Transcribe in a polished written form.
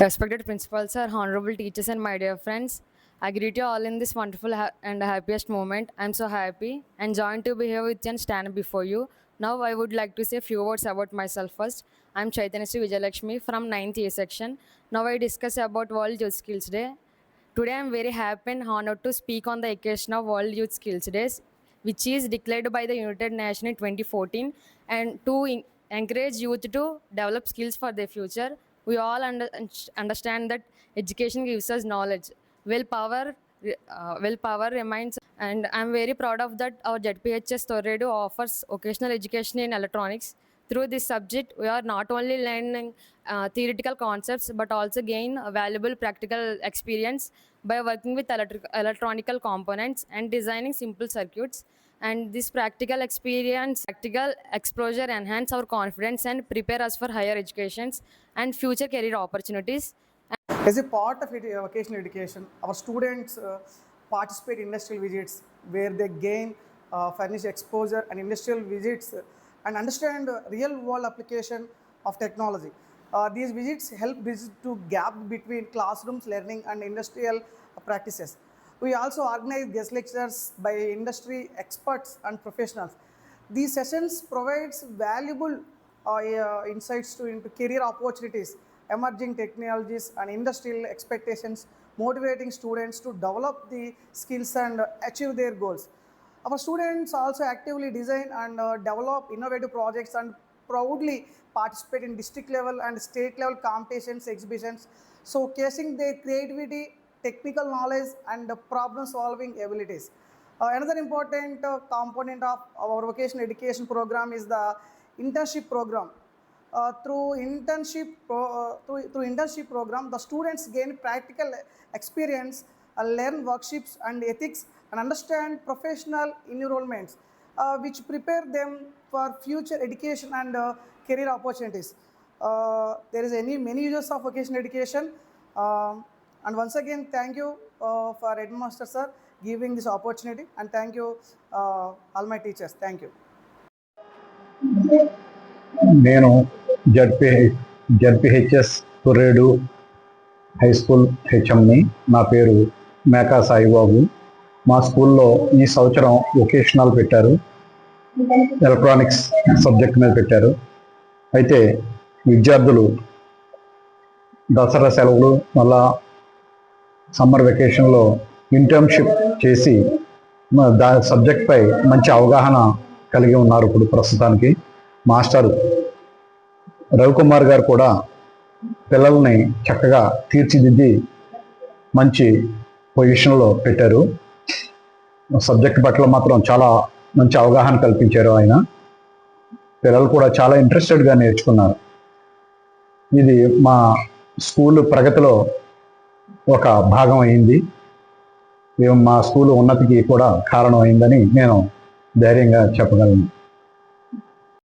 Respected principals, sir, honorable teachers, and my dear friends, I greet you all in this wonderful and happiest moment. I'm so happy and joined to be here with you and stand before you. Now, I would like to say a few words about myself first. I'm Chaitanya Sri Vijayalakshmi from 9th A section. Now, I discuss about World Youth Skills Day. Today, I'm very happy and honored to speak on the occasion of World Youth Skills Days, which is declared by the United Nations in 2014, and to encourage youth to develop skills for their future. We all understand that education gives us knowledge. Willpower remains, and I'm very proud of that. Our ZPHS Toredo offers vocational education in electronics. Through this subject, we are not only learning theoretical concepts but also gain a valuable practical experience by working with electronical components and designing simple circuits. And this practical exposure enhance our confidence and prepare us for higher educations and future career opportunities. As a part of vocational education, our students participate in industrial visits where they gain furnished exposure and industrial visits and understand real world application of technology. These visits help bridge to gap between classrooms learning and industrial practices. We also organize guest lectures by industry experts and professionals. These sessions provides valuable insights into career opportunities, emerging technologies and industrial expectations, motivating students to develop the skills and achieve their goals. Our students also actively design and develop innovative projects and proudly participate in district level and state level competitions, exhibitions, showcasing their creativity, technical knowledge and problem solving abilities. Another important component of our vocational education program is the internship program. Through internship program, the students gain practical experience, learn workshops and ethics, and understand professional enrollments, which prepare them for future education and career opportunities. There is many uses of vocational education, and once again, thank you for Headmaster sir giving this opportunity, and thank you all my teachers. Thank you. నేను ZPHS కుర్రేడు high school హెచ్ఎంని. నా పేరు మేకా సాయిబాబు. మా స్కూల్లో ఈ సంవత్సరం vocational పెట్టారు, electronics subject మీద పెట్టారు. అయితే విద్యార్థులు దసరా సెలవులు మళ్ళా సమ్మర్ వెకేషన్లో ఇంటర్న్షిప్ చేసి సబ్జెక్ట్పై మంచి అవగాహన కలిగి ఉన్నారు. ఇప్పుడు ప్రస్తుతానికి మాస్టర్ రవికుమార్ గారు కూడా పిల్లల్ని చక్కగా తీర్చిదిద్ది మంచి పొజిషన్లో పెట్టారు. సబ్జెక్ట్ పట్ల మాత్రం చాలా మంచి అవగాహన కల్పించారు ఆయన. పిల్లలు కూడా చాలా ఇంట్రెస్టెడ్గా నేర్చుకున్నారు. ఇది మా స్కూల్ ప్రగతిలో ఒక భాగం అయింది. మా స్కూల్ ఉన్నతికి కూడా కారణం అయిందని నేను ధైర్యంగా చెప్పగలను.